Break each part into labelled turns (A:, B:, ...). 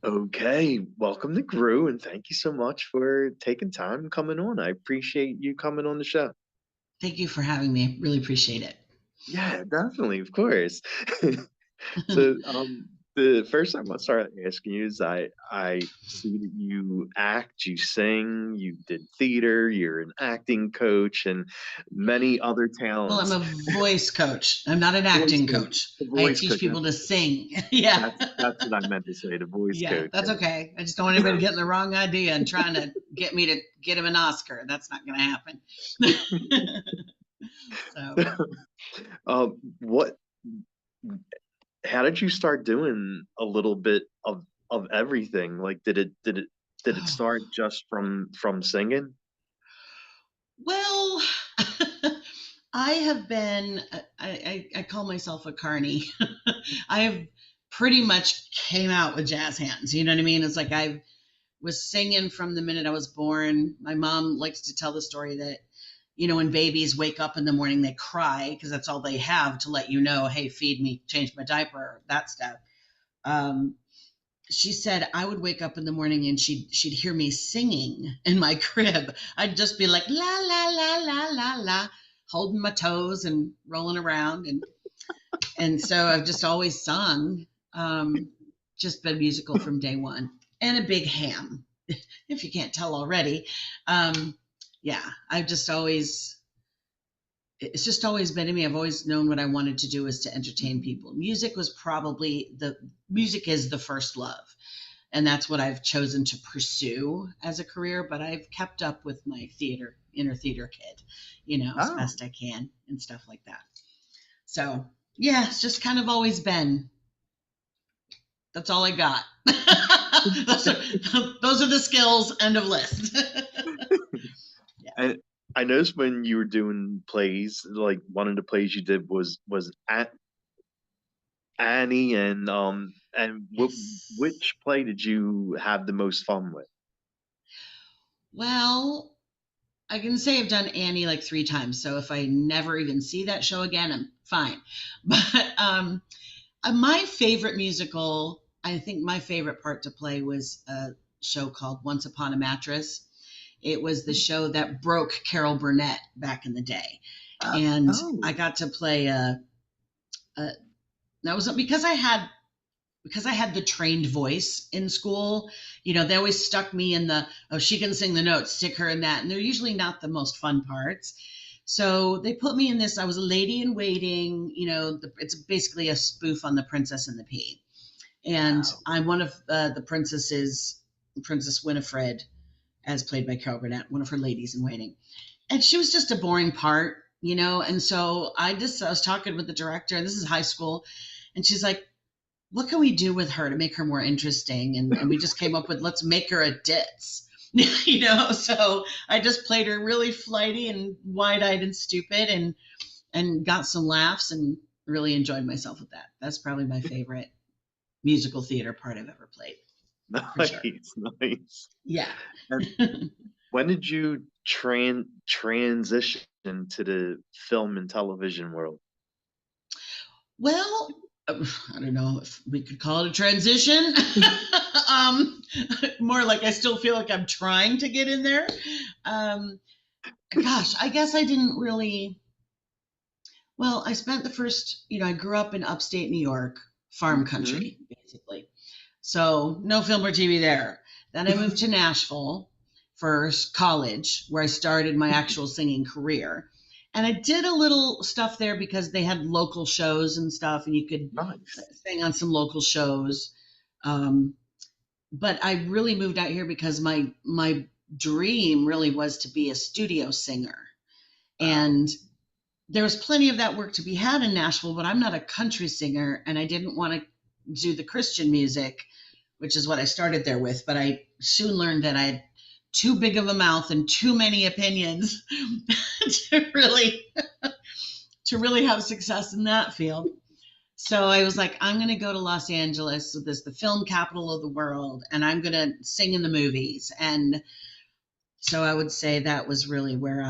A: Okay, welcome to Grue, and thank you so much for taking time and coming on. I appreciate you coming on the show.
B: Thank you for having me. Really appreciate it.
A: Yeah, definitely, of course. So, the first time I started asking you is I see that you act, you sing, you did theater, you're an acting coach, and many other
B: Well, I'm
A: talents.
B: a voice coach. I'm not an
A: Voice
B: acting
A: coach,
B: coach.
A: the
B: I
A: voice
B: teach
A: coach.
B: people to sing. Yeah.
A: That's what I meant to say, the voice
B: Yeah,
A: coach.
B: that's okay. I just don't want anybody getting the wrong idea and trying to get me to get him an Oscar. That's not going to happen. So,
A: What? How did you start doing a little bit of everything? Like, did it
B: oh,
A: start just from singing?
B: well, I have been, I call myself a carny. I have pretty much came out with jazz hands. You know what I mean? It's like I was singing from the minute I was born. My mom likes to tell the story that, when babies wake up in the morning, they cry because that's all they have to let you know, hey, feed me, change my diaper, that stuff. Um, she said I would wake up in the morning and she'd hear me singing in my crib. I'd just be like la la la la la la, holding my toes and rolling around, and so I've just always sung. Just been musical from day one, and a big ham, if you can't tell already. Yeah, I've just always it's just always been in me. I've always known what I wanted to do is to entertain people. Music is the first love, and that's what I've chosen to pursue as a career. But I've kept up with my inner theater kid, as
A: Oh,
B: best I can and stuff like that. So yeah, it's just kind of always been. That's all I got. those, those are the skills. End of list. Yeah.
A: and I noticed when you were doing plays, like one of the plays you did was at Annie, and
B: Yes.
A: which play did you have the most fun with?
B: Well, I can say I've done Annie like 3 times. So if I never even see that show again, I'm fine. But my favorite musical, I think my favorite part to play was a show called Once Upon a Mattress. It was the show that broke Carol Burnett back in the day. And I
A: Oh,
B: got to play a that was because I had the trained voice in school. They always stuck me in the, oh, she can sing the notes, stick her in that. And they're usually not the most fun parts. So they put me in this. I was a lady in waiting. It's basically a spoof on The Princess and the Pea. And
A: wow.
B: I'm one of the princesses, Princess Winifred, as played by Carol Burnett, one of her ladies in waiting. And she was just a boring part. And so I was talking with the director, and this is high school, and she's like, what can we do with her to make her more interesting? And we just came up with, let's make her a ditz. So I just played her really flighty and wide-eyed and stupid, and got some laughs and really enjoyed myself with that. That's probably my favorite musical theater part I've ever played, for sure.
A: Nice, nice.
B: Yeah.
A: And when did you transition to the film and television world?
B: Well, I don't know if we could call it a transition. um, More like I still feel like I'm trying to get in there. Um, Gosh, I guess I didn't really. Well, I spent the first, I grew up in upstate New York, farm
A: Hmm.
B: country, basically. So no film or TV there. Then I moved to Nashville for college, where I started my actual singing career. And I did a little stuff there because they had local shows and stuff, and you could
A: Nice.
B: sing on some local shows. Um, but I really moved out here because my dream really was to be a studio singer.
A: Wow.
B: And there was plenty of that work to be had in Nashville, but I'm not a country singer, and I didn't want to do the Christian music, which is what I started there with. But I soon learned that I had too big of a mouth and too many opinions to really have success in that field. So I was like, I'm going to go to Los Angeles, so this is the film capital of the world, and I'm going to sing in the movies. And so I would say that was really where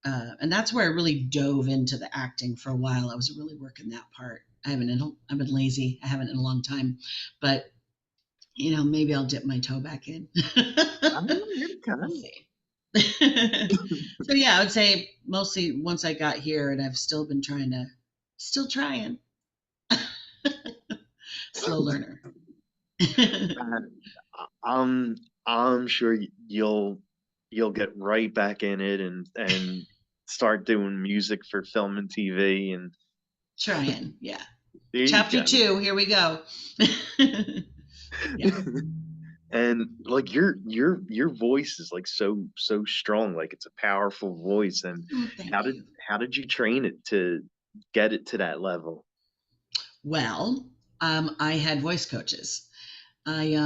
B: and that's where I really dove into the acting for a while. I was really working that part I've been lazy. I haven't in a long time, but maybe I'll dip my toe back in. We'll
A: Okay.
B: see. So yeah, I would say mostly once I got here, and I've still been still trying. Slow learner.
A: I'm I'm sure you'll get right back in it and start doing music for film and TV, and
B: Trying, yeah.
A: there you
B: Chapter
A: go.
B: 2, here we go. Yeah.
A: And like your voice is like so strong, like it's a powerful voice. And
B: Oh, thank you.
A: how did you train it to get it to that level?
B: Well, I had voice coaches. I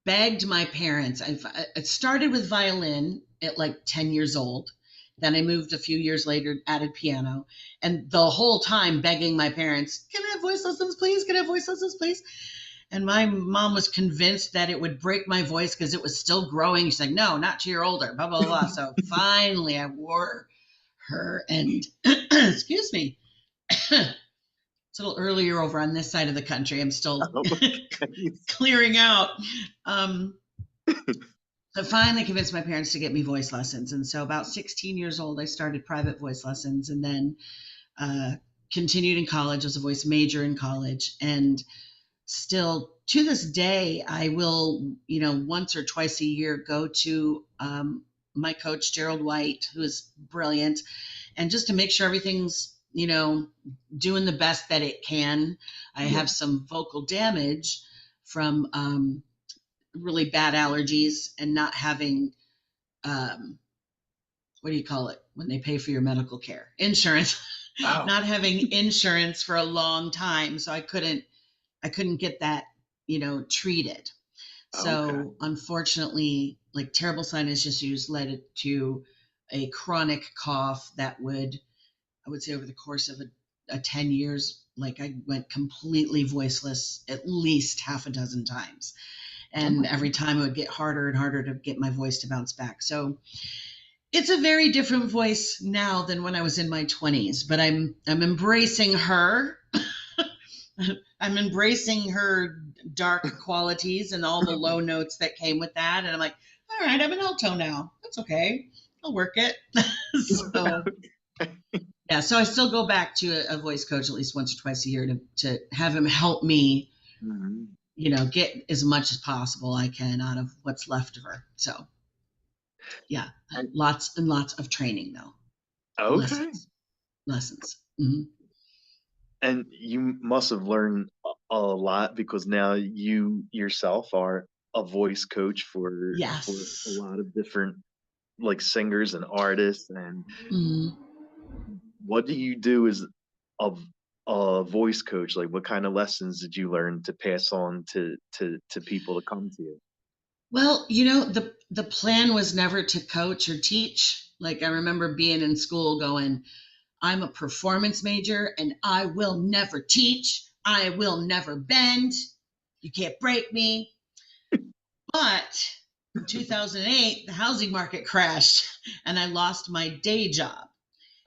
B: begged my parents. I started with violin at like 10 years old. Then I moved a few years later, added piano, and the whole time begging my parents, "Can I have voice lessons, please? Can I have voice lessons, please?" And my mom was convinced that it would break my voice because it was still growing. She's like, "No, not till you're older." Blah blah blah. So finally, I wore her, and excuse me. It's a little earlier over on this side of the country. I'm still
A: Okay.
B: clearing out. Um, I finally convinced my parents to get me voice lessons. And so, about 16 years old, I started private voice lessons and then uh, continued in college as a voice major in college. And still to this day, I will, once or twice a year go to my coach, Gerald White, who is brilliant, and just to make sure everything's, doing the best that it can. I
A: Yeah.
B: have some vocal damage from really bad allergies and not having, um, what do you call it when they pay for your medical care? Insurance.
A: Oh,
B: Not having insurance for a long time. So I couldn't get that, treated.
A: okay.
B: So unfortunately, like terrible sinus issues led it to a chronic cough that I would say over the course of a 10 years, like I went completely voiceless at least half a dozen times.
A: Oh my
B: And every time it would get harder and harder to get my voice to bounce back. So it's a very different voice now than when I was in my 20s, but I'm embracing her. I'm embracing her dark qualities and all the low notes that came with that. And I'm like, all right, I'm an alto now. That's okay. I'll work it. So yeah, so I still go back to a voice coach at least once or twice a year to have him help me,
A: Mhm.
B: get as much as possible I can out of what's left of her. So yeah,
A: And-
B: lots and lots of training though.
A: Okay.
B: Lessons. Hmm.
A: And you must have learned a lot because now you yourself are a voice coach for a
B: Yes.
A: lot of different like singers and artists. And
B: Hmm.
A: what do you do as a a voice coach? Like, what kind of lessons did you learn to pass on to people to come to you?
B: Well, the plan was never to coach or teach. Like I remember being in school going, I'm a performance major and I will never teach. I will never bend. You can't break me. But in 2008, the housing market crashed and I lost my day job.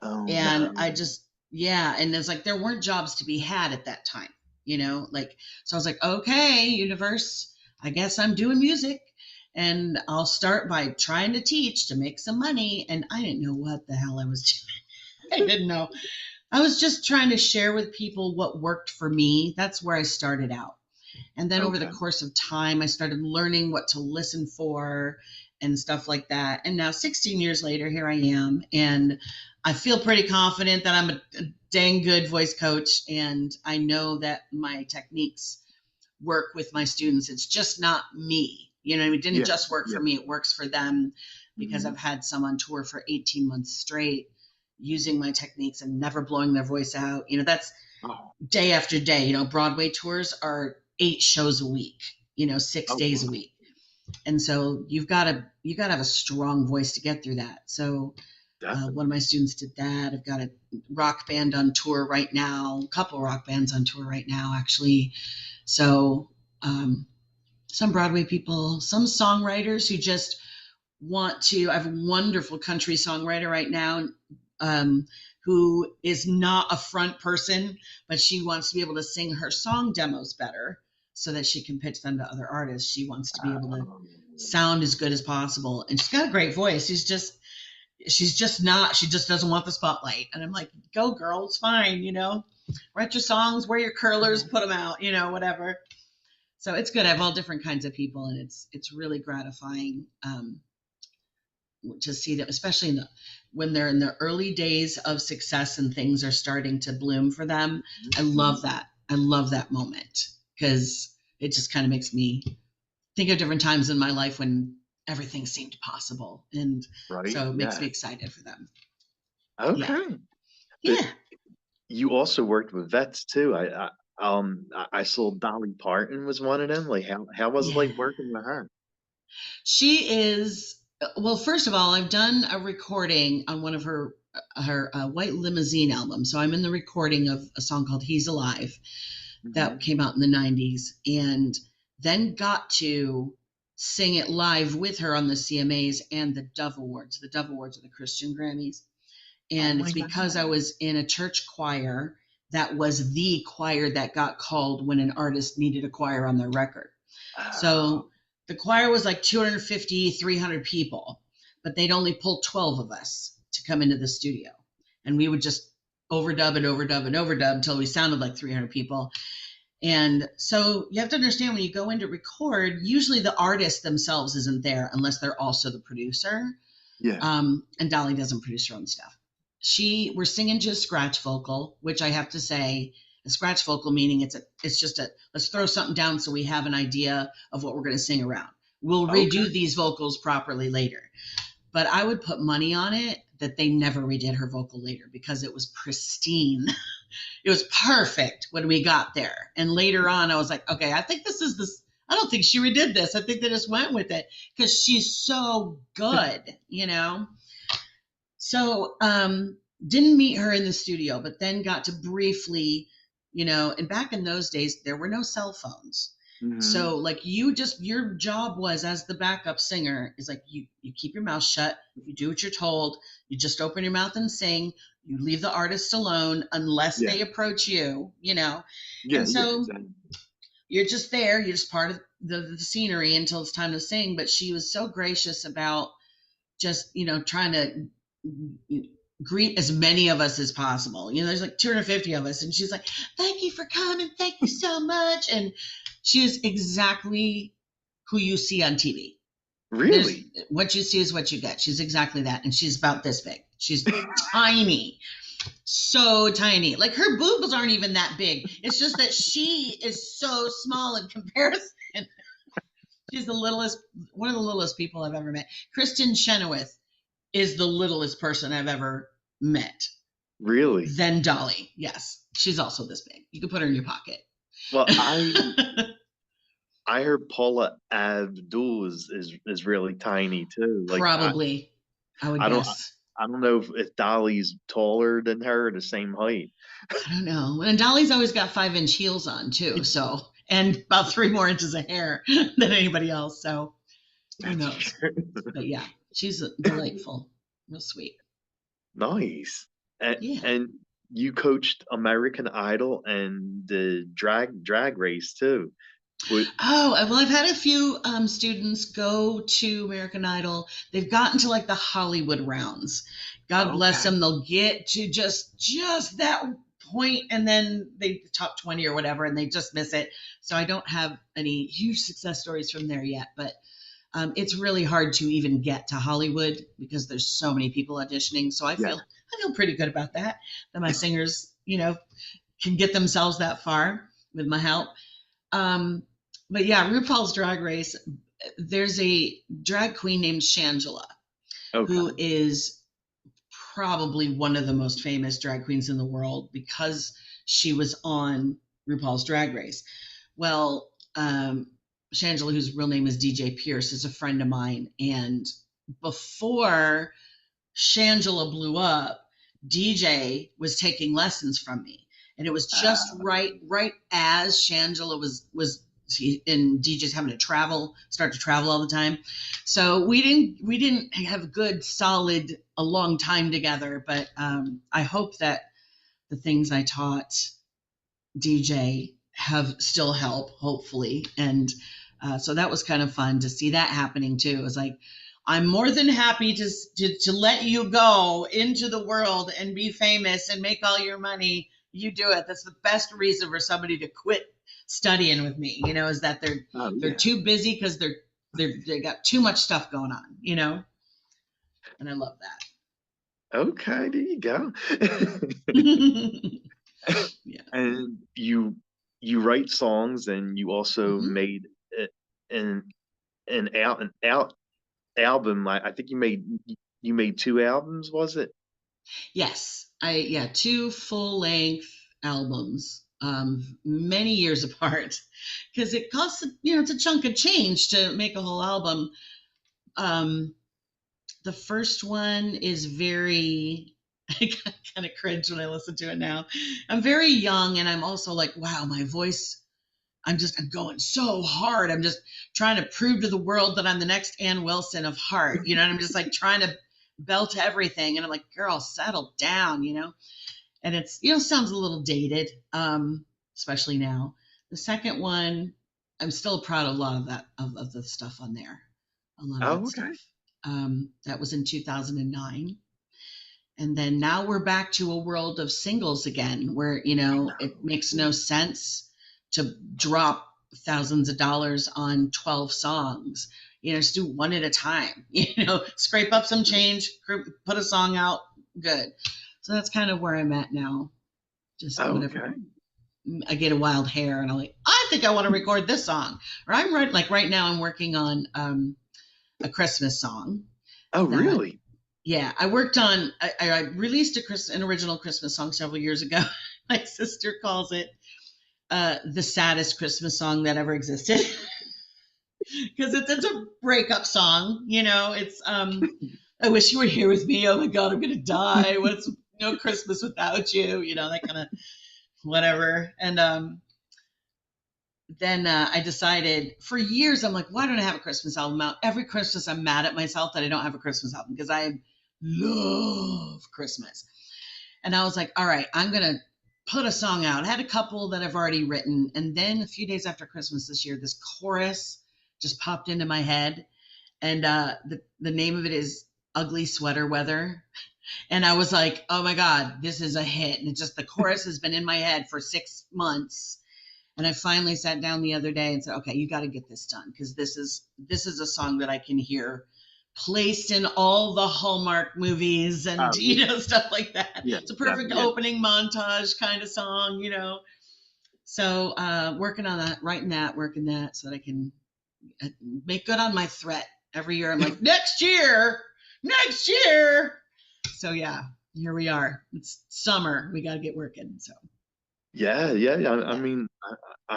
A: Oh
B: And
A: no.
B: I just, yeah. And it's like there weren't jobs to be had at that time, like, so I was like, okay, universe, I guess I'm doing music. And I'll start by trying to teach to make some money. And I didn't know what the hell I was doing. I didn't know. I was just trying to share with people what worked for me. That's where I started out. And then over the
A: Okay.
B: course of time, I started learning what to listen for and stuff like that. And now, 16 years later, here I am. And I feel pretty confident that I'm a dang good voice coach. And I know that my techniques work with my students. It's just not me. It didn't
A: Yeah.
B: just work for
A: Yeah.
B: me, it works for them because
A: Hmm.
B: I've had some on tour for 18 months straight using my techniques and never blowing their voice out. That's
A: Oh.
B: day after day. Broadway tours are 8 shows a week, 6 days a
A: Oh.
B: week. And so you gotta have a strong voice to get through that. So one of
A: Definitely.
B: my students did that. I've got a rock band on tour right now, a couple rock bands on tour right now, actually. So some Broadway people, some songwriters who just want to. I have a wonderful country songwriter right now, um, who is not a front person, but she wants to be able to sing her song demos better so that she can pitch them to other artists. She wants to be able to
A: Um,
B: sound as good as possible. And she's got a great voice. She just doesn't want the spotlight. And I'm like, go girl, it's fine, write your songs, wear your curlers, put them out, whatever. So it's good. I have all different kinds of people, and it's really gratifying to see them, especially when they're in the early days of success and things are starting to bloom for them. I love that. I love that moment because it just kind of makes me think of different times in my life when everything seemed possible. And
A: right.
B: so it makes
A: Yeah.
B: me excited for them. Yeah.
A: Okay. But
B: Yeah.
A: you also worked with vets too. I saw Dolly Parton was one of them. Like how was it
B: Yeah.
A: like working with her?
B: She is, well, first of all, I've done a recording on one of her White Limousine album. So I'm in the recording of a song called He's Alive that
A: Hmm.
B: came out in the 90s, and then got to sing it live with her on the CMAs and the Dove Awards. The Dove Awards are the Christian Grammys.
A: Oh
B: And
A: my
B: it's
A: God.
B: because I was in a church choir that was the choir that got called when an artist needed a choir on their record.
A: Oh,
B: So the choir was like 250, 300 people, but they'd only pull 12 of us to come into the studio. And we would just overdub and overdub and overdub until we sounded like 300 people. And so you have to understand when you go in to record, usually the artist themselves isn't there unless they're also the producer.
A: yeah.
B: And Dolly doesn't produce her own stuff. We're singing just scratch vocal, which I have to say, a scratch vocal meaning it's just let's throw something down so we have an idea of what we're going to sing around. We'll
A: Okay.
B: redo these vocals properly later. But I would put money on it that they never redid her vocal later because it was pristine. It was perfect when we got there. And later on, I was like, okay, I think this is this. I don't think she redid this. I think they just went with it because she's so good. So didn't meet her in the studio, but then got to briefly, and back in those days, there were no cell phones.
A: Hmm.
B: So like your job was as the backup singer is like you keep your mouth shut, you do what you're told, you just open your mouth and sing, you leave the artist alone unless
A: Yeah.
B: they approach you.
A: Yeah.
B: And
A: Yeah.
B: so
A: Exactly.
B: you're just there, you're just part of the scenery until it's time to sing. But she was so gracious about just, trying to greet as many of us as possible. There's like 250 of us. And she's like, thank you for coming. Thank you so much. And she is exactly who you see on TV. There's
A: Really?
B: what you see is what you get. She's exactly that. And she's about this big. She's tiny, so tiny. Like her boobs aren't even that big. It's just that she is so small in comparison. She's one of the littlest people I've ever met. Kristen Chenoweth is the littlest person I've ever met.
A: Really?
B: Then Dolly. Yes. She's also this big. You could put her in your pocket.
A: Well, I heard Paula Abdul is really tiny too. Like
B: Probably, I would
A: I don't
B: guess.
A: I don't know if Dolly's taller than her, the same height.
B: I don't know. And Dolly's always got 5-inch heels on too. So, and about 3 more inches of hair than anybody else. So who
A: That's
B: knows?
A: true.
B: But yeah, she's delightful. Real sweet.
A: Nice. And,
B: Yeah.
A: and you coached American Idol and the drag race too. Would
B: Oh, well, I've had a few students go to American Idol. They've gotten to like the Hollywood rounds. God bless
A: okay.
B: them. They'll get to just that point, and then they top 20 or whatever, and they just miss it. So I don't have any huge success stories from there yet, but it's really hard to even get to Hollywood because there's so many people auditioning. So
A: Yeah.
B: I feel pretty good about that. That my singers, can get themselves that far with my help. Um, but yeah, RuPaul's Drag Race. There's a drag queen named Shangela
A: Okay.
B: who is probably one of the most famous drag queens in the world because she was on RuPaul's Drag Race. Well, Shangela, whose real name is DJ Pierce, is a friend of mine. And before Shangela blew up, DJ was taking lessons from me. And it was just
A: Uh,
B: right as Shangela was and DJs having to start to travel all the time. So we didn't have good, solid, a long time together. But I hope that the things I taught DJ have still help, hopefully. And so that was kind of fun to see that happening too. It was like, I'm more than happy to let you go into the world and be famous and make all your money. You do it. That's the best reason for somebody to quit studying with me, is that
A: Oh
B: they're
A: yeah.
B: too busy because they got too much stuff going on, and I love
A: Okay, there you go.
B: that. Yeah.
A: And you write songs, and you also
B: Hmm.
A: made an an album. I think you made two albums, was it?
B: Yes, two full length albums, many years apart, because it costs it's a chunk of change to make a whole album. Um, the first one is very, I kind of cringe when I listen to it now. I'm very young, and I'm also like, wow, my voice. I'm going so hard. I'm just trying to prove to the world that I'm the next Ann Wilson of heart, and I'm just like trying to belt everything. And I'm like, girl, settle down. And it's sounds a little dated, especially now. The second one, I'm still proud of a lot of that of the stuff on there, a lot of that
A: Oh, okay.
B: stuff. That was in 2009. And then now we're back to a world of singles again, where it makes no sense to drop thousands of dollars on 12 songs. Just do one at a time. Scrape up some change, put a song out, good. So that's kind of where I'm at now. Just whenever
A: Okay.
B: I get a wild hair and I'm like, I think I want to record this song. Or right now I'm working on a Christmas song
A: Oh,
B: that,
A: really?
B: yeah, I worked on. I released an original Christmas song several years ago. My sister calls it the saddest Christmas song that ever existed because it's a breakup song. It's I wish you were here with me. Oh my God, I'm gonna die. What's no Christmas without you? That kind of whatever. And then I decided for years, I'm like, why don't I have a Christmas album out? Every Christmas, I'm mad at myself that I don't have a Christmas album because I love Christmas. And I was like, all right, I'm going to put a song out. I had a couple that I've already written. And then a few days after Christmas this year, this chorus just popped into my head. And the name of it is Ugly Sweater Weather. And I was like, oh my God, this is a hit. And the chorus has been in my head for 6 months. And I finally sat down the other day and said, okay, you got to get this done because this is a song that I can hear placed in all the Hallmark movies and
A: Oh, yeah.
B: stuff like that.
A: Yeah,
B: It's a perfect
A: definitely.
B: opening montage kind of song. So working on that, writing that, working that, so that I can make good on my threat. Every year I'm like, next year. So yeah, here we are. It's summer. We got to get working. So
A: Yeah, yeah, yeah. I
B: yeah.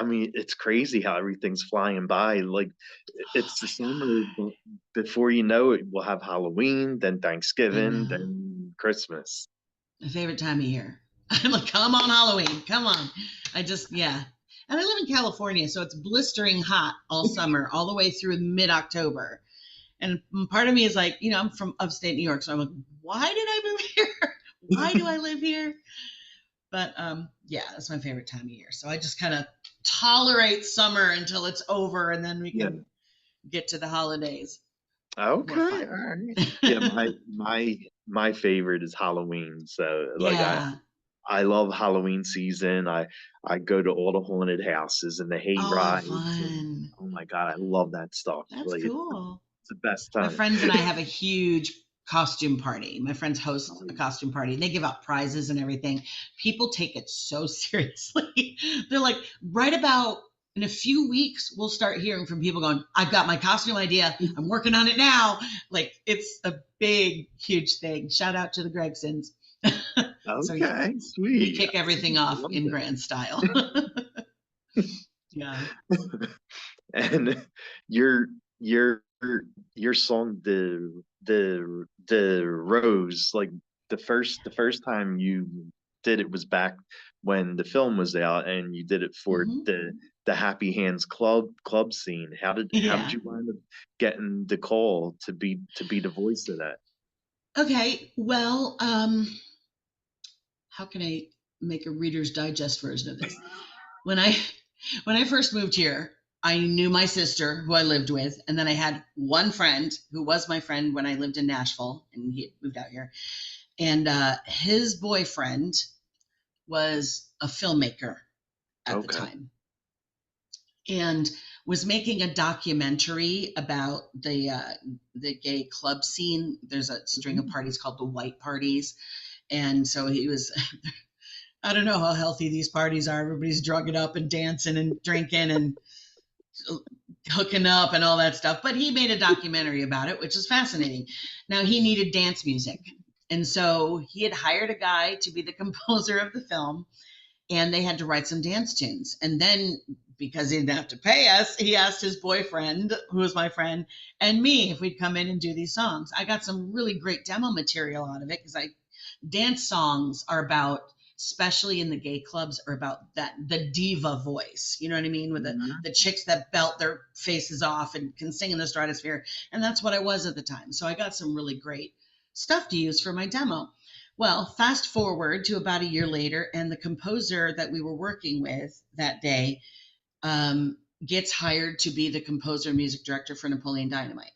A: mean, it's crazy how everything's flying by. Like,
B: Oh
A: it's the
B: my
A: summer,
B: God.
A: but before you know it, we'll have Halloween, then
B: I
A: Thanksgiving,
B: know.
A: then Christmas.
B: My favorite time of year. I'm like, come on, Halloween, come on. Yeah. And I live in California, so it's blistering hot all summer, all the way through mid October. And part of me is like, I'm from upstate New York, so I'm like, why did I move here? Why do I live here? But yeah, that's my favorite time of year. So I just kind of tolerate summer until it's over, and then we
A: Yeah.
B: can get to the holidays. More
A: Okay. All
B: fun.
A: right. Yeah, my favorite is Halloween. So like
B: Yeah.
A: I love Halloween season. I go to all the haunted houses and the hay
B: Oh,
A: rides, and
B: fun.
A: oh my God, I love that stuff.
B: That's
A: Like
B: cool.
A: it's the best
B: My
A: time.
B: friends and I have a huge costume party. My friends
A: Oh,
B: host a
A: yeah.
B: costume party and they give out prizes and everything. People take it so seriously. They're like, right about in a few weeks, we'll start hearing from people going, I've got my costume idea. I'm working on it now. Like it's a big, huge thing. Shout out to the Gregsons. So yeah,
A: Okay,
B: we
A: sweet.
B: kick everything
A: I
B: off
A: love
B: in grand style. Yeah.
A: that. And your your your song, the Rose, like the first time you did it was back when the film was out, and you did it for
B: Hmm.
A: the Happy Hands club scene. How did
B: Yeah.
A: you wind up getting the call to be the voice of that?
B: Okay. Well, how can I make a Reader's Digest version of this? When I when I first moved here, I knew my sister who I lived with, and then I had one friend who was my friend when I lived in Nashville, and he moved out here. And his boyfriend was a filmmaker at the
A: Okay.
B: time, and was making a documentary about the gay club scene. There's a string of parties called the White Parties, and so he was. I don't know how healthy these parties are. Everybody's drugging up and dancing and drinking and hooking up and all that stuff. But he made a documentary about it, which is fascinating. Now he needed dance music. And so he had hired a guy to be the composer of the film, and they had to write some dance tunes. And then because he didn't have to pay us, he asked his boyfriend, who was my friend, and me if we'd come in and do these songs. I got some really great demo material out of it because dance songs are about, especially in the gay clubs, are about that the diva voice. You know what I mean? With the chicks that belt their faces off and can sing in the stratosphere. And that's what I was at the time. So I got some really great stuff to use for my demo. Well, fast forward to about a year later, and the composer that we were working with that day gets hired to be the composer and music director for Napoleon Dynamite.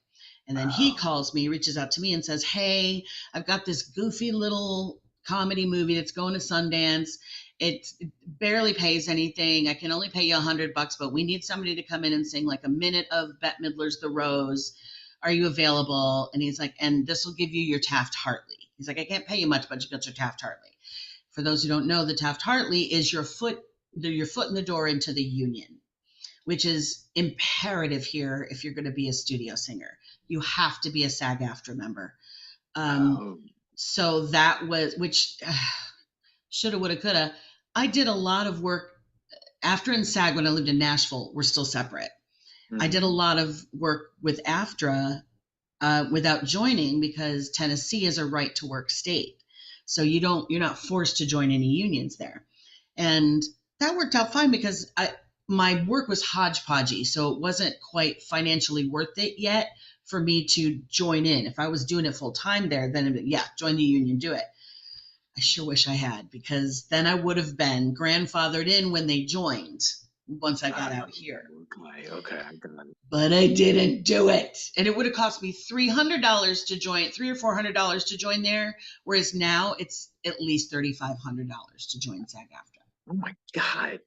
B: And then he calls me, reaches out to me and says, "Hey, I've got this goofy little comedy movie that's going to Sundance. It barely pays anything. I can only pay you $100, but we need somebody to come in and sing like a minute of Bette Midler's The Rose. Are you available?" And he's like, "And this will give you your Taft-Hartley." He's like, "I can't pay you much, but you got your Taft-Hartley." For those who don't know, the Taft-Hartley is your foot in the door into the union, which is imperative here if you're going to be a studio singer. You have to be a SAG-AFTRA member. So that was, which shoulda, woulda, coulda. I did a lot of work. AFTRA and SAG, when I lived in Nashville, were still separate. I did a lot of work with AFTRA without joining because Tennessee is a right to work state. So you're not forced to join any unions there. And that worked out fine because my work was hodgepodgey. So it wasn't quite financially worth it yet for me to join in. If I was doing it full time there, then join the union, do it. I sure wish I had, because then I would have been grandfathered in when they joined once I got out here.
A: Okay, I got it.
B: But I didn't do it. And it would have cost me $300 to join, $300 or $400 to join there. Whereas now it's at least $3,500 to join SAG-AFTRA.
A: Oh my God.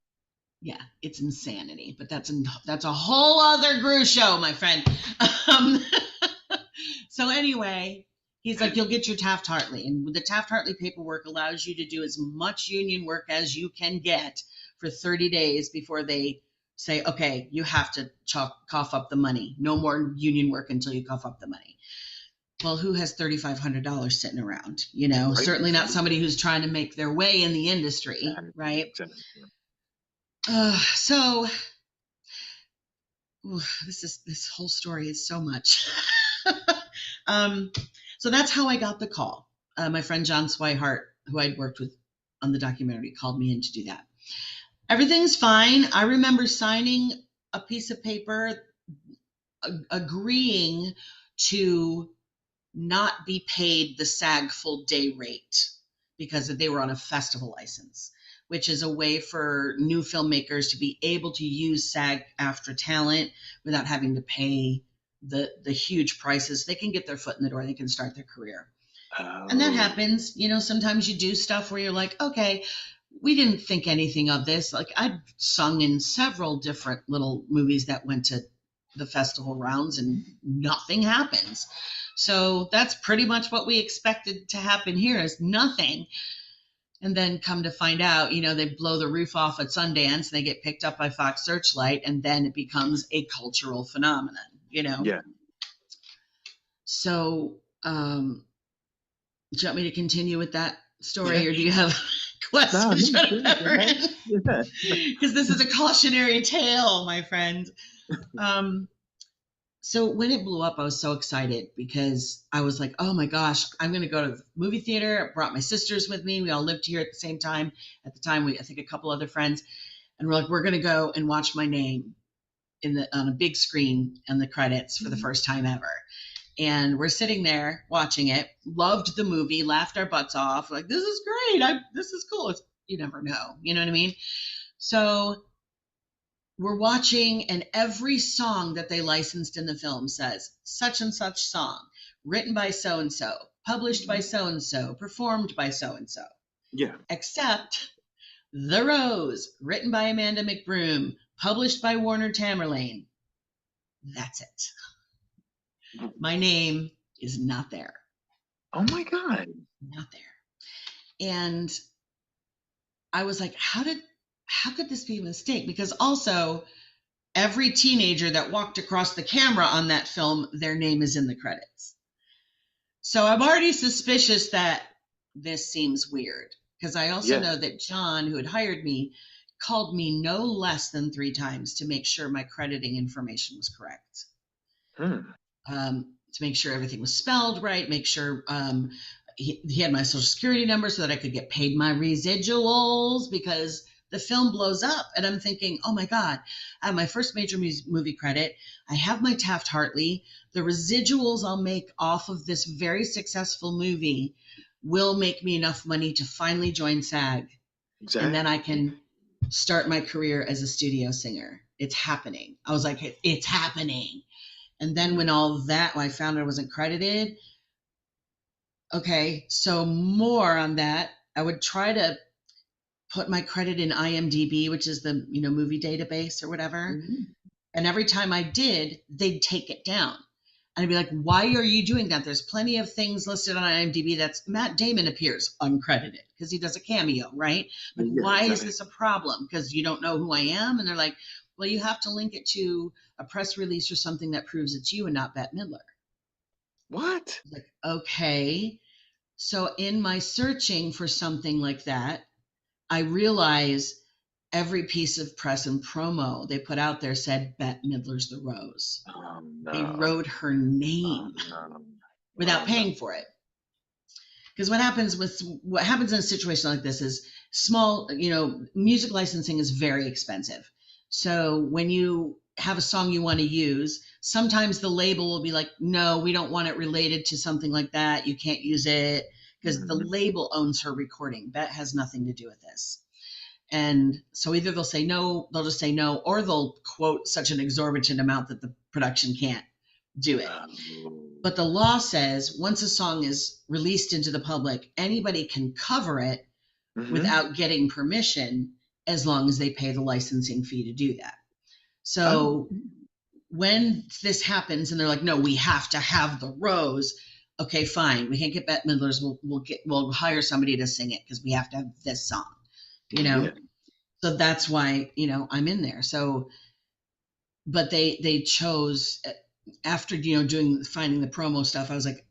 B: Yeah, it's insanity. But that's a whole other Grue show, my friend. So anyway, he's like, "You'll get your Taft-Hartley." And the Taft-Hartley paperwork allows you to do as much union work as you can get for 30 days before they say, "Okay, you have to cough up the money. No more union work until you cough up the money." Well, who has $3,500 sitting around? Right. Certainly not somebody who's trying to make their way in the industry, right? So this whole story is so much. So that's how I got the call. My friend John Swihart, who I'd worked with on the documentary, called me in to do that. Everything's fine. I remember signing a piece of paper agreeing to not be paid the SAG full day rate because they were on a festival license, which is a way for new filmmakers to be able to use SAG-AFTRA talent without having to pay the huge prices. They can get their foot in the door. They can start their career. And that happens. Sometimes you do stuff where you're like, okay, we didn't think anything of this. Like, I'd sung in several different little movies that went to the festival rounds and nothing happens. So that's pretty much what we expected to happen here, is nothing. And then come to find out, they blow the roof off at Sundance, they get picked up by Fox Searchlight, and then it becomes a cultural phenomenon, Yeah. So, do you want me to continue with that story, or do you have questions? Because this is a cautionary tale, my friend. So when it blew up, I was so excited because I was like, oh my gosh, I'm going to go to the movie theater. I brought my sisters with me. We all lived here at the same time. At the time, I think a couple other friends. And we're like, we're going to go and watch my name on a big screen in the credits for the first time ever. And we're sitting there watching it, loved the movie, laughed our butts off. Like, this is great. This is cool. You never know. You know what I mean? So we're watching, and every song that they licensed in the film says such and such song, written by so-and-so, published by so-and-so, performed by so-and-so.
A: Yeah.
B: Except The Rose, written by Amanda McBroom, published by Warner Tamerlane. That's it. My name is not there.
A: Oh my God.
B: Not there. And I was like, how could this be a mistake? Because also every teenager that walked across the camera on that film, their name is in the credits. So I'm already suspicious that this seems weird, because I also know that John, who had hired me, called me no less than 3 times to make sure my crediting information was correct. To make sure everything was spelled right, make sure he had my social security number so that I could get paid my residuals, because the film blows up and I'm thinking, oh my God, I have my first major movie credit. I have my Taft-Hartley. The residuals I'll make off of this very successful movie will make me enough money to finally join SAG. Exactly. And then I can start my career as a studio singer. It's happening. I was like, it's happening. And then when I found I wasn't credited. Okay, so more on that. I would try to put my credit in IMDb, which is the movie database or whatever. Mm-hmm. And every time I did, they'd take it down. And I'd be like, why are you doing that? There's plenty of things listed on IMDb that's Matt Damon appears uncredited because he does a cameo, right? But why is this a problem? Because you don't know who I am? And they're like, well, you have to link it to a press release or something that proves it's you and not Bette Midler.
A: What?
B: Like, okay. So in my searching for something like that, I realize every piece of press and promo they put out there said Bette Midler's The Rose.
A: Oh, no.
B: They wrote her name without paying for it. Because what happens in a situation like this is small, music licensing is very expensive. So when you have a song you want to use, sometimes the label will be like, no, we don't want it related to something like that. You can't use it. Because the label owns her recording. Bette has nothing to do with this. And so either they'll say no, they'll just say no, or they'll quote such an exorbitant amount that the production can't do it. But the law says once a song is released into the public, anybody can cover it without getting permission, as long as they pay the licensing fee to do that. So when this happens and they're like, no, we have to have The Rose. Okay, fine. We can't get Bette Midler's. We'll hire somebody to sing it because we have to have this song, Yeah. So that's why, I'm in there. So, but they chose after, finding the promo stuff. I was like,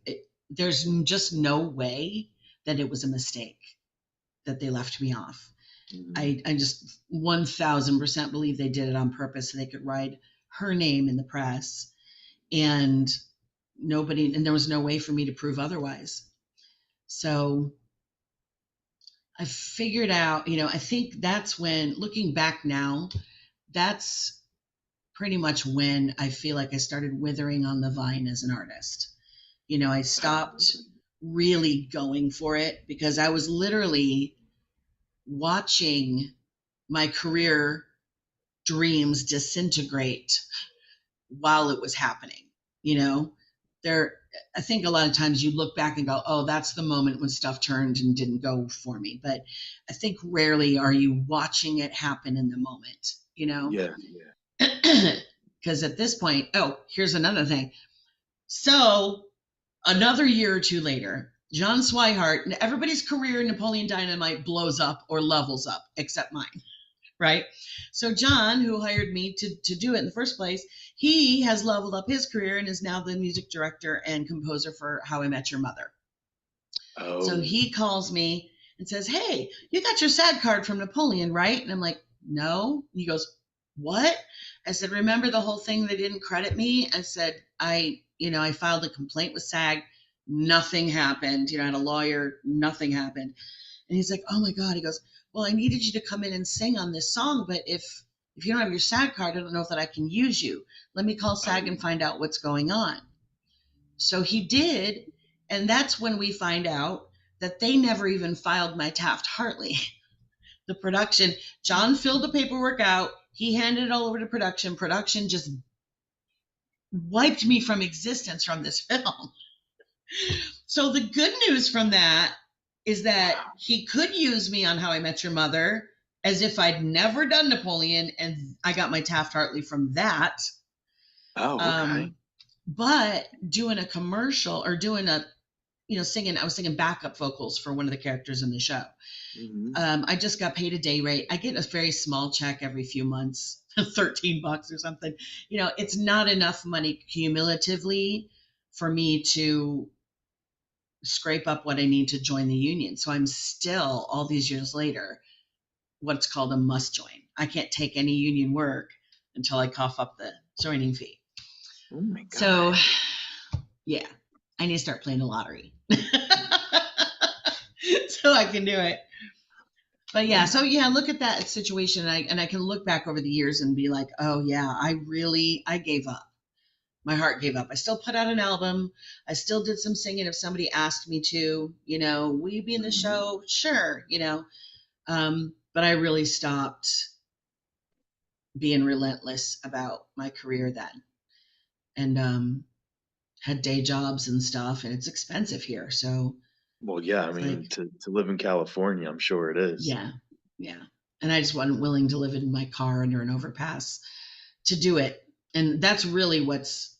B: there's just no way that it was a mistake that they left me off. I just 1000% believe they did it on purpose so they could write her name in the press, and there was no way for me to prove otherwise. So I figured out, I think that's when, looking back now, that's pretty much when I feel like I started withering on the vine as an artist. I stopped really going for it because I was literally watching my career dreams disintegrate while it was happening. I think a lot of times you look back and go, oh, that's the moment when stuff turned and didn't go for me. But I think rarely are you watching it happen in the moment, Yeah. Because at this point, here's another thing. So another year or two later, John Swihart, everybody's career in Napoleon Dynamite blows up or levels up except mine. Right. So John, who hired me to do it in the first place, he has leveled up his career and is now the music director and composer for How I Met Your Mother. Oh. So he calls me and says, hey, you got your SAG card from Napoleon, right? And I'm like, no. And he goes, what? I said, remember the whole thing? They didn't credit me. I said, I filed a complaint with SAG. Nothing happened. I had a lawyer. Nothing happened. And he's like, oh my God. He goes, well, I needed you to come in and sing on this song, but if you don't have your SAG card, I don't know if that I can use you. Let me call SAG and find out what's going on. So he did, and that's when we find out that they never even filed my Taft-Hartley. The production, John filled the paperwork out, he handed it all over to production. Production just wiped me from existence from this film. So the good news from that is that he could use me on How I Met Your Mother as if I'd never done Napoleon, and I got my Taft-Hartley from that.
A: Oh, okay.
B: But doing a commercial or doing a, singing, I was singing backup vocals for one of the characters in the show.
A: Mm-hmm.
B: I just got paid a day rate. I get a very small check every few months, $13 or something. It's not enough money cumulatively for me to scrape up what I need to join the union. So I'm still, all these years later, what's called a must join. I can't take any union work until I cough up the joining fee.
A: Oh my God.
B: So, yeah, I need to start playing the lottery so I can do it. But yeah, so yeah, look at that situation, and I can look back over the years and be like, oh yeah, I gave up. My heart gave up. I still put out an album. I still did some singing if somebody asked me to. Will you be in the show? Sure. But I really stopped being relentless about my career then, and had day jobs and stuff, and it's expensive here. So,
A: well, yeah, I mean,
B: like,
A: to live in California, I'm sure it is.
B: yeah, and I just wasn't willing to live in my car under an overpass to do it. And that's really what's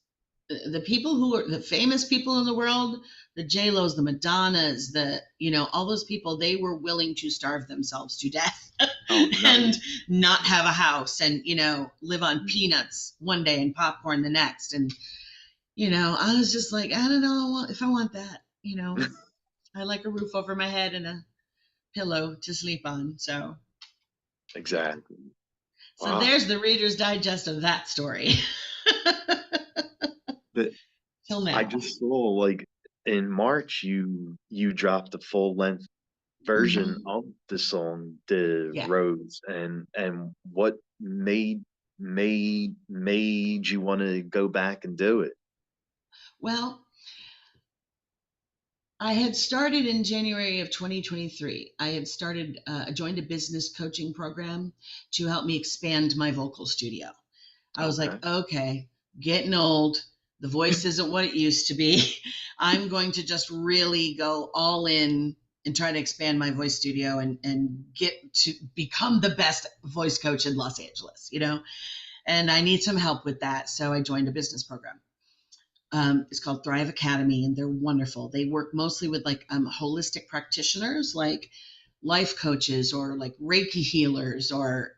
B: the people who are the famous people in the world, the J-Los, the Madonnas, all those people, they were willing to starve themselves to death and not have a house and, live on peanuts one day and popcorn the next. And, I was just like, I don't know if I want that, I like a roof over my head and a pillow to sleep on. So
A: exactly.
B: So
A: wow.
B: There's the Reader's Digest of that story. Till now.
A: I just saw, like, in March you dropped the full length version of the song "The Rose," and what made you want to go back and do it?
B: Well, I had started in January of 2023. I had joined a business coaching program to help me expand my vocal studio. I was like, okay, getting old. The voice isn't what it used to be. I'm going to just really go all in and try to expand my voice studio and get to become the best voice coach in Los Angeles, and I need some help with that. So I joined a business program. It's called Thrive Academy, and they're wonderful. They work mostly with holistic practitioners, like life coaches or like Reiki healers or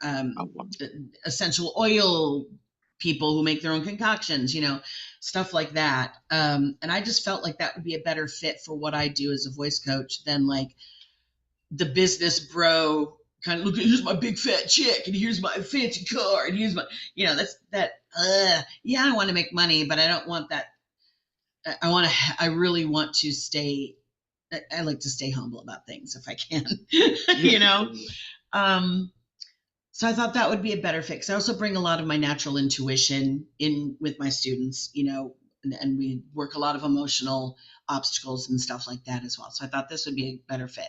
B: essential oil people who make their own concoctions, stuff like that. And I just felt like that would be a better fit for what I do as a voice coach than like the business bro kind of look at, here's my big fat chick and here's my fancy car and here's my, I want to make money, but I don't want that. I really want to stay. I like to stay humble about things if I can, So I thought that would be a better fix. I also bring a lot of my natural intuition in with my students, and we work a lot of emotional obstacles and stuff like that as well. So I thought this would be a better fit.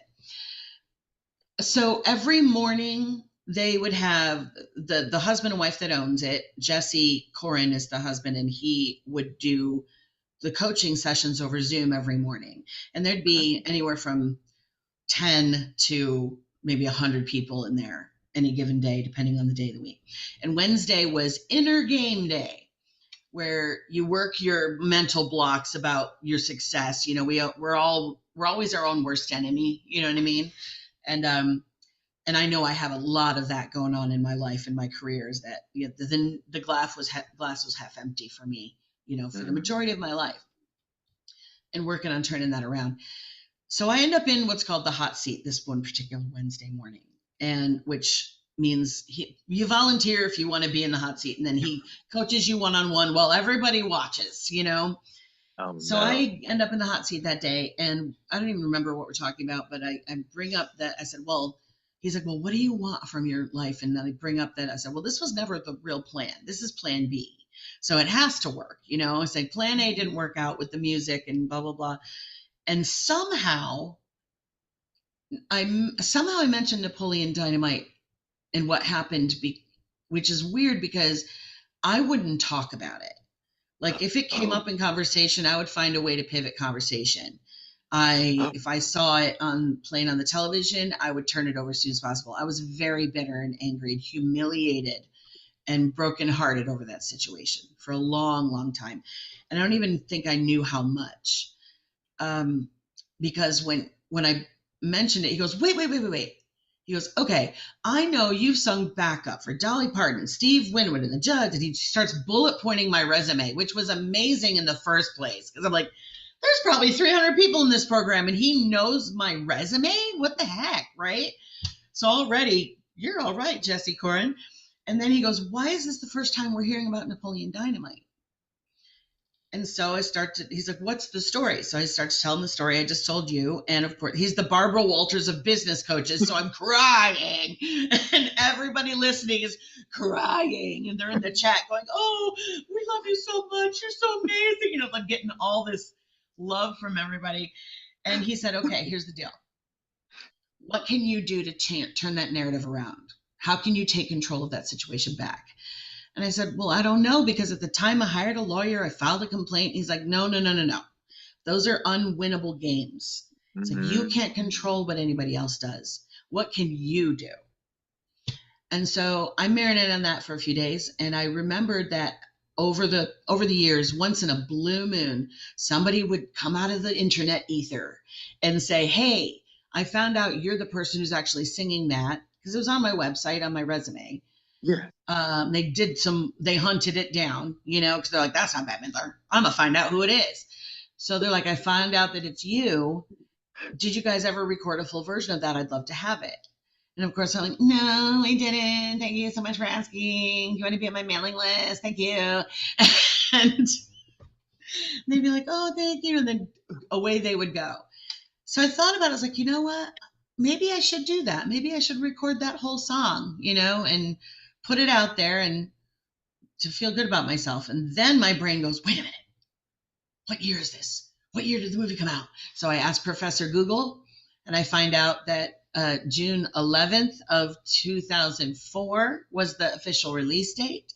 B: So every morning they would have the husband and wife that owns it. Jesse Corin is the husband, and he would do the coaching sessions over Zoom every morning. And there'd be anywhere from 10 to maybe 100 people in there any given day, depending on the day of the week. And Wednesday was inner game day, where you work your mental blocks about your success. We're always our own worst enemy. You know what I mean? And I know I have a lot of that going on in my life and my career, is that then the glass was half empty for me, for the majority of my life, and working on turning that around. So I end up in what's called the hot seat this one particular Wednesday morning, and which means you volunteer if you want to be in the hot seat, and then he coaches you one-on-one while everybody watches, So I end up in the hot seat that day, and I don't even remember what we're talking about, but I bring up that I said, well, he's like, well, what do you want from your life? And then I bring up that I said, well, this was never the real plan. This is plan B. So it has to work. I said, plan A didn't work out with the music and blah, blah, blah. And somehow I mentioned Napoleon Dynamite and what happened, which is weird because I wouldn't talk about it. Like if it came up in conversation, I would find a way to pivot conversation. If I saw it playing on the television, I would turn it over as soon as possible. I was very bitter and angry and humiliated and brokenhearted over that situation for a long, long time. And I don't even think I knew how much. Because when I mentioned it, he goes, wait. He goes, okay, I know you've sung backup for Dolly Parton, Steve Winwood, and the Judds. And he starts bullet pointing my resume, which was amazing in the first place. Because I'm like, there's probably 300 people in this program, and he knows my resume? What the heck, right? So already, you're all right, Jesse Corin. And then he goes, why is this the first time we're hearing about Napoleon Dynamite? And so he's like, what's the story? So I start telling the story I just told you. And of course, he's the Barbara Walters of business coaches. So I'm crying. And everybody listening is crying. And they're in the chat going, oh, we love you so much. You're so amazing. I'm getting all this love from everybody. And he said, okay, here's the deal. What can you do to turn that narrative around? How can you take control of that situation back? And I said, well, I don't know, because at the time I hired a lawyer, I filed a complaint. He's like, no. Those are unwinnable games. It's like, you can't control what anybody else does. What can you do? And so I marinated on that for a few days. And I remembered that over the years, once in a blue moon, somebody would come out of the internet ether and say, hey, I found out you're the person who's actually singing that, because it was on my website, on my resume.
A: Yeah.
B: They hunted it down, because they're like, that's not Bette Midler. I'm going to find out who it is. So they're like, I found out that it's you. Did you guys ever record a full version of that? I'd love to have it. And of course, I'm like, no, I didn't. Thank you so much for asking. You want to be on my mailing list? Thank you. And they'd be like, oh, thank you. And then away they would go. So I thought about it. I was like, you know what? Maybe I should do that. Maybe I should record that whole song, and put it out there and to feel good about myself. And then my brain goes, wait a minute. What year is this? What year did the movie come out? So I asked Professor Google, and I find out that June 11th of 2004 was the official release date.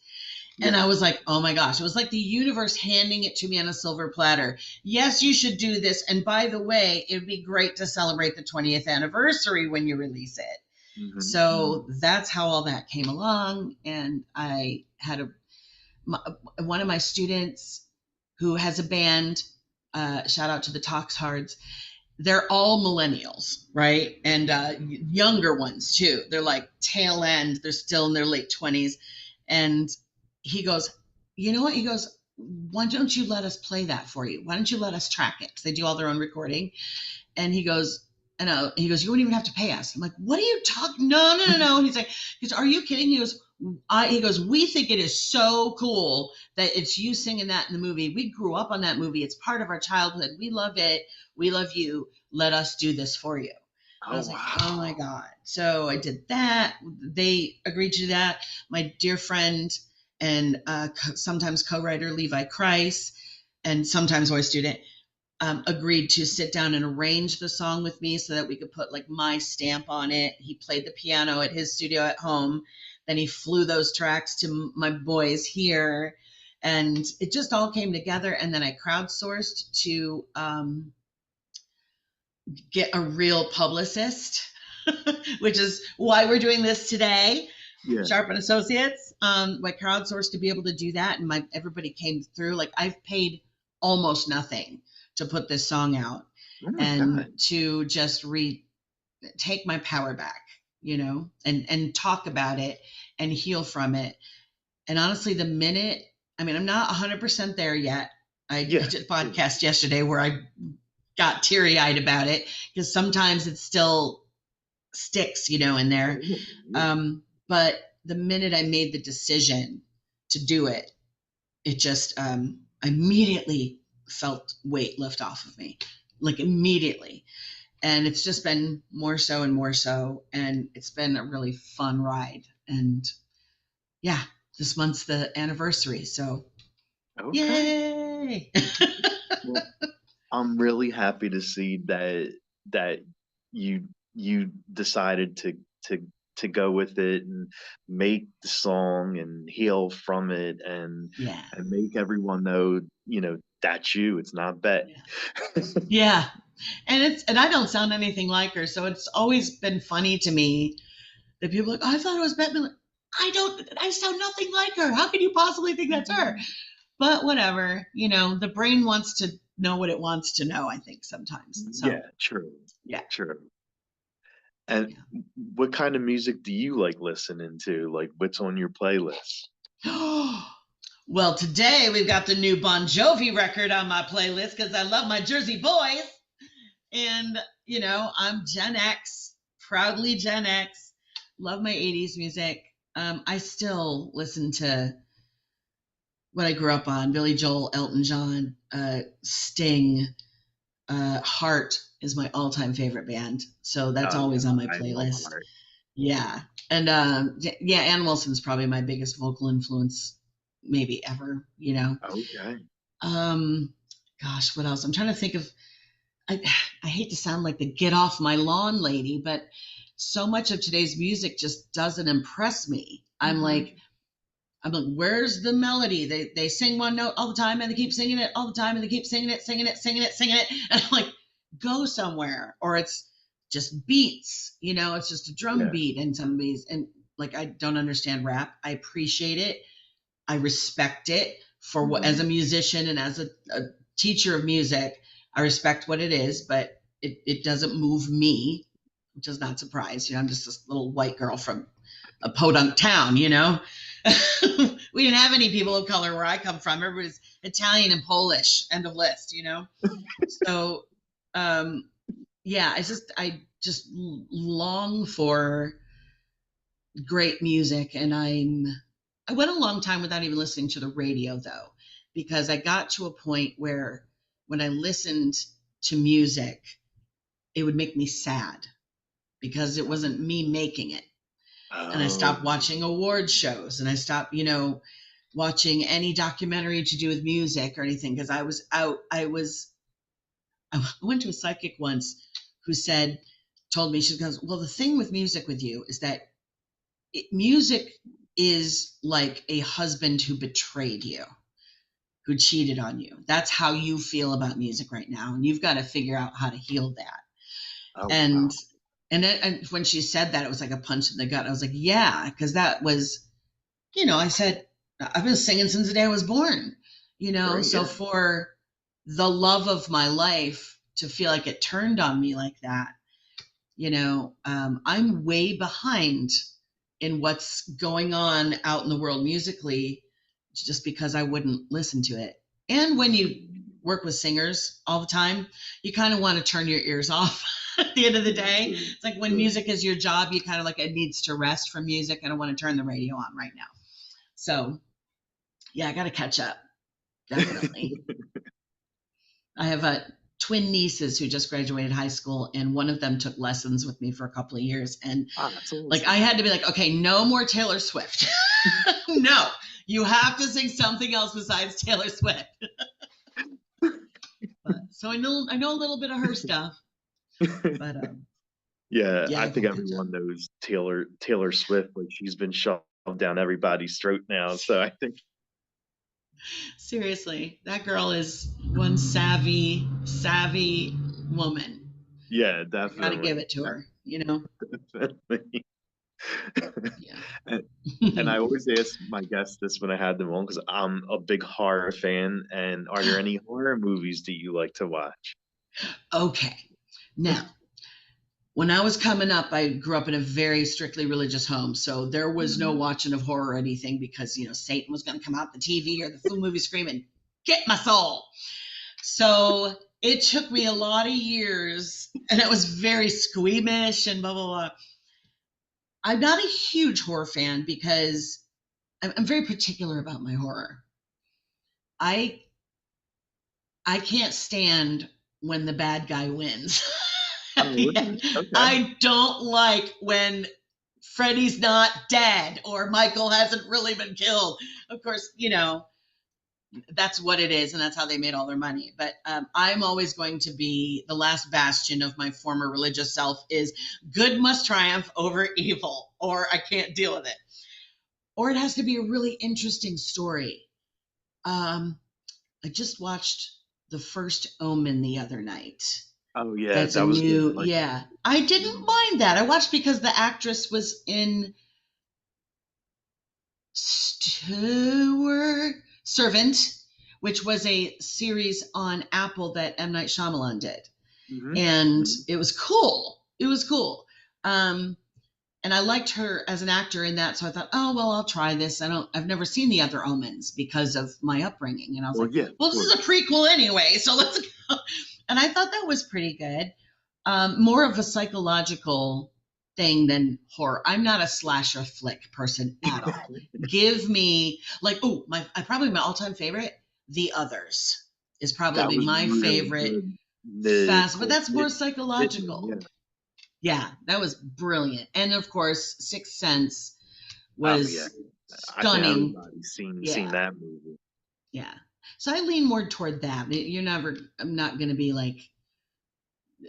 B: And I was like, oh my gosh, it was like the universe handing it to me on a silver platter. Yes, you should do this. And by the way, it would be great to celebrate the 20th anniversary when you release it. Mm-hmm. So that's how all that came along. And I had one of my students who has a band, shout out to the Toxhards. They're all millennials, right? And younger ones too. They're like tail end. They're still in their late 20s. And he goes, you know what? He goes, why don't you let us play that for you? Why don't you let us track it? Because they do all their own recording. And he goes, you wouldn't even have to pay us. I'm like, what are you talking? No. He's like, are you kidding? He goes, we think it is so cool that it's you singing that in the movie. We grew up on that movie. It's part of our childhood. We love it. We love you. Let us do this for you. I was like, oh my God. So I did that. They agreed to do that. My dear friend and sometimes co-writer Levi Kreis, and sometimes voice student, agreed to sit down and arrange the song with me so that we could put like my stamp on it. He played the piano at his studio at home. Then he flew those tracks to my boys here, and it just all came together. And then I crowdsourced to get a real publicist, which is why we're doing this today. Yeah. Sharp and Associates. I crowdsourced to be able to do that, and everybody came through. Like, I've paid almost nothing to put this song out, and to just take my power back, and talk about it and heal from it. And honestly, I'm not 100% there yet. I did a podcast yesterday where I got teary-eyed about it, because sometimes it still sticks, in there. But the minute I made the decision to do it, it just immediately felt weight lift off of me, like immediately. And it's just been more so and more so. And it's been a really fun ride. And yeah, this month's the anniversary. So
A: Okay.
B: yay.
A: Well, I'm really happy to see that you decided to to go with it and make the song and heal from it
B: Yeah.
A: and make everyone know, that's you. It's not Bet.
B: Yeah. Yeah. And I don't sound anything like her. So it's always been funny to me that people are like, oh, I thought it was Bette Midler. I sound nothing like her. How can you possibly think that's her? But whatever, the brain wants to know what it wants to know, I think sometimes. So
A: Yeah, true.
B: yeah.
A: True. And
B: Yeah.
A: what kind of music do you like listening to? Like what's on your playlist?
B: Well, today we've got the new Bon Jovi record on my playlist because I love my Jersey boys. And, I'm Gen X, proudly Gen X, love my 80s music. I still listen to what I grew up on: Billy Joel, Elton John, Sting, Heart is my all-time favorite band. So that's
A: Oh
B: always
A: yeah,
B: on my
A: I love
B: playlist.
A: art.
B: Yeah. And yeah, Ann Wilson's probably my biggest vocal influence maybe ever,
A: Okay.
B: Um, gosh, what else? I'm trying to think of. I I hate to sound like the get off my lawn lady, but so much of today's music just doesn't impress me.
A: Hmm.
B: I'm like, where's the melody? They sing one note all the time and they keep singing it all the time and they keep singing it, singing it, singing it, singing it. And I'm like, go somewhere. Or it's just beats, it's just a drum
A: Yeah.
B: beat and somebody's and like I don't understand rap. I appreciate it. I respect it for what as
A: Hmm.
B: a musician and as a teacher of music, I respect what it is, but it doesn't move me, which is not surprised. I'm just this little white girl from a podunk town. We didn't have any people of color where I come from. Everybody's Italian and Polish. End of list. So, um, yeah, I just long for great music, and I went a long time without even listening to the radio though, because I got to a point where when I listened to music, it would make me sad because it wasn't me making it. And I
A: Oh,
B: stopped watching award shows and I stopped, watching any documentary to do with music or anything because I was out. I went to a psychic once who told me, she goes, well, the thing with music with you is that music is like a husband who betrayed you, who cheated on you. That's how you feel about music right now. And you've got to figure out how to heal that.
A: oh
B: And
A: wow.
B: and when she said that, it was like a punch in the gut. I was like, yeah, because that was, I said, I've been singing since the day I was born,
A: Right,
B: so
A: yeah.
B: for the love of my life to feel like it turned on me like that, I'm way behind in what's going on out in the world musically just because I wouldn't listen to it. And when you work with singers all the time, you kind of want to turn your ears off at the end of the
A: Yeah,
B: day.
A: true.
B: It's like when
A: True.
B: music is your job, you kind of like it needs to rest from music. I don't want to turn the radio on right now. So yeah, I got to catch up. Definitely. I have twin nieces who just graduated high school, and one of them took lessons with me for a couple of years. And
A: Ah, that's
B: like I
A: awesome.
B: had to be like, okay, no more Taylor Swift. No, you have to sing something else besides Taylor Swift. But so I know a little bit of her stuff, but
A: Yeah,
B: yeah,
A: I
B: I
A: think
B: gotta catch up.
A: everyone knows Taylor Swift, like she's been shoved down everybody's throat now. So I think,
B: Seriously, that girl is one savvy woman.
A: yeah,
B: I gotta give
A: definitely,
B: it to her.
A: definitely.
B: Yeah.
A: And, and I always ask my guests this when I had them on because I'm a big horror fan. And are there any horror movies that you like to watch?
B: Okay. Now, when I was coming up, I grew up in a very strictly religious home. So there was no
A: Mhm.
B: watching of horror or anything because, Satan was going to come out the TV or the food movie screaming, get my soul. So it took me a lot of years and it was very squeamish and blah, blah, blah. I'm not a huge horror fan because I'm very particular about my horror. I I can't stand when the bad guy wins.
A: Oh,
B: Yeah.
A: okay. Okay.
B: I don't like when Freddy's not dead or Michael hasn't really been killed. Of course, that's what it is, and that's how they made all their money. But I'm always going to be the last bastion of my former religious self is good must triumph over evil, or I can't deal with it. Or it has to be a really interesting story. I just watched The First Omen the other night.
A: Oh yeah,
B: That's a
A: that was good.
B: new,
A: I like that.
B: yeah. I didn't mind that. I watched because the actress was in Stewart Servant, which was a series on Apple that M. Night Shyamalan did.
A: Hmm.
B: And
A: Hmm.
B: it was cool. It was cool. And I liked her as an actor in that, so I thought, oh well, I'll try this. I've never seen the other Omens because of my upbringing, and I was
A: Well,
B: like,
A: yeah, of
B: well, this is a
A: course.
B: prequel anyway, so let's go. And I thought that was pretty good. More of a psychological thing than horror. I'm not a slasher flick person at all. Give me like, oh, probably my all-time favorite, The Others, is
A: That
B: probably
A: was
B: my
A: really
B: favorite.
A: good. The
B: Fast, but that's more
A: Pittman,
B: psychological.
A: yeah.
B: Yeah, that was brilliant. And of course, Sixth Sense
A: Oh yeah.
B: was
A: I think
B: stunning.
A: everybody's seen
B: Yeah,
A: that movie.
B: yeah. So I lean more toward that. I'm not going to be like,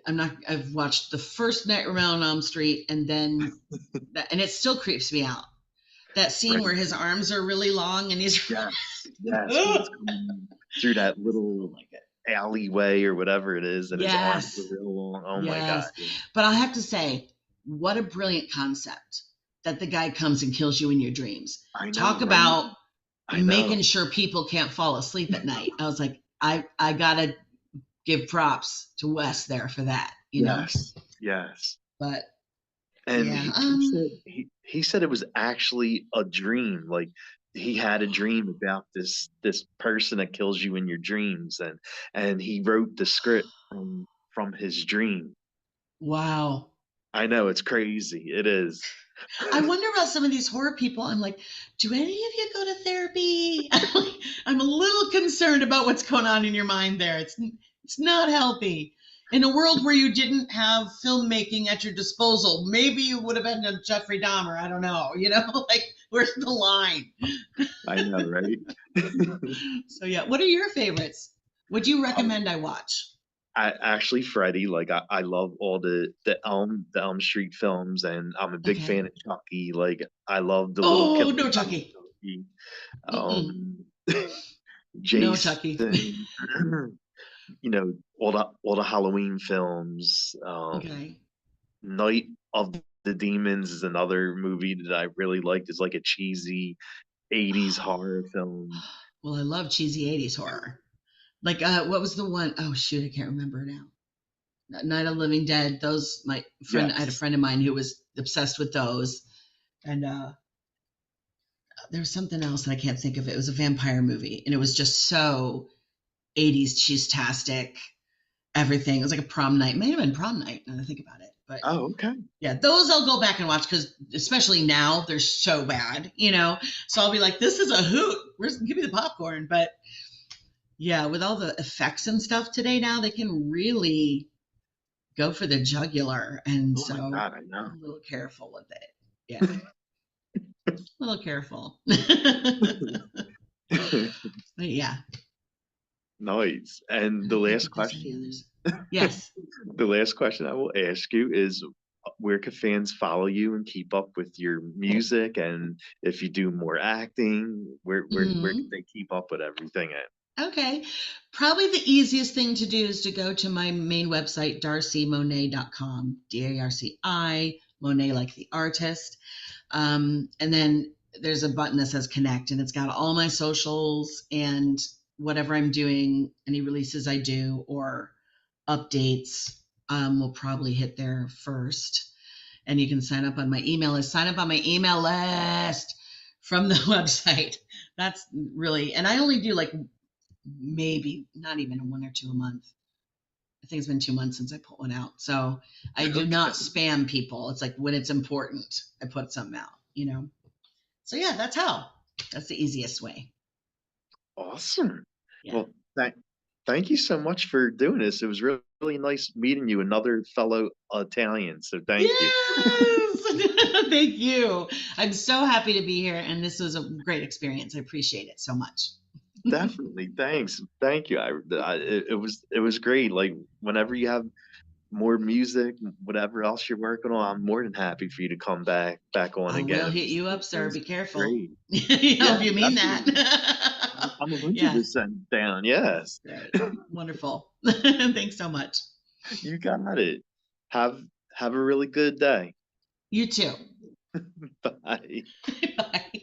B: I've watched the first Nightmare on Elm Street and then that, and it still creeps me out. That scene where
A: Freddy
B: his
A: Krueger.
B: arms are really long and he's,
A: Yes, yes. When
B: oh
A: he's coming through that
B: my
A: little
B: God.
A: alleyway or whatever it is, and his arms are
B: Yes,
A: real long. Oh my God.
B: yes.
A: Yeah.
B: But I'll have to say, what a brilliant concept that the guy comes and kills you in your dreams.
A: I know,
B: Talk
A: right?
B: about
A: I
B: making
A: know.
B: sure people can't fall asleep at night. I was like, I gotta give props to Wes there for that.
A: Yes, yes.
B: But
A: And
B: yeah,
A: he said it was actually a dream. Like he had a dream about this person that kills you in your dreams, and he wrote the script from his dream.
B: wow.
A: I know it's crazy. It is.
B: I wonder about some of these horror people. I'm like, do any of you go to therapy? I'm a little concerned about what's going on in your mind there. It's not healthy. In a world where you didn't have filmmaking at your disposal, maybe you would have been a Jeffrey Dahmer. I don't know. Like where's the line?
A: I know, right?
B: So yeah, what are your favorites? Would you
A: Um,
B: recommend I watch?
A: I actually Freddy, like I love all the Elm Street films, and I'm a big
B: Okay.
A: fan of Chucky. Like I love the little
B: Oh
A: killer
B: no,
A: from
B: Chucky.
A: Chucky.
B: Mm-mm.
A: Um,
B: No, Chucky.
A: Jason, all the Halloween films.
B: Okay.
A: Night of the Demons is another movie that I really liked. It's like a cheesy 80s horror film.
B: Well, I love cheesy 80s horror. Like, what was the one? Oh, shoot, I can't remember now. Night of the Living Dead. I had a
A: Yes.
B: friend of mine who was obsessed with those. And there was something else, and I can't think of it. It was a vampire movie, and it was just so 80s cheese-tastic, everything. It was like a prom night. It may have been prom night, now that I think about it. But
A: Oh, okay.
B: yeah, those I'll go back and watch because, especially now, they're so bad. So I'll be like, this is a hoot. Give me the popcorn. But yeah, with all the effects and stuff today now, they can really go for the jugular. And
A: Oh my
B: so
A: God, I know.
B: I'm a little careful with it. Yeah, a little careful. But yeah,
A: Nice. And
B: I don't think that there's any others. Yes.
A: the last question I will ask you is where can fans follow you and keep up with your music? And if you do more acting, where can
B: Hmm.
A: they keep up with everything at?
B: Okay. Probably the easiest thing to do is to go to my main website, darcimonet.com, DARCI, Monet like the artist. And then there's a button that says connect, and it's got all my socials and whatever I'm doing, any releases I do or updates will probably hit there first. And you can sign up on my email list. Sign up on my email list from the website. That's really, and I only do like maybe not even one or two a month. I think it's been 2 months since I put one out. So I do not
A: Okay.
B: spam people. It's like when it's important, I put something out. So yeah, that's the easiest way.
A: Awesome.
B: Yeah.
A: Well, thank you so much for doing this. It was really really nice meeting you, another fellow Italian. So thank you.
B: Yes. Thank you. I'm so happy to be here, and this was a great experience. I appreciate it so much.
A: Definitely. Thanks. Thank you. It was great. Like whenever you have more music, whatever else you're working on, I'm more than happy for you to come back on
B: I
A: again.
B: will
A: It
B: hit
A: was
B: you
A: it
B: up, sir.
A: was
B: Be careful.
A: great.
B: I
A: Yeah,
B: hope you mean that.
A: definitely. I'm
B: Yeah.
A: 100% down. Yes.
B: Right. Wonderful. Thanks so much.
A: You got it. Have have a really good day.
B: You too.
A: Bye.
B: Bye.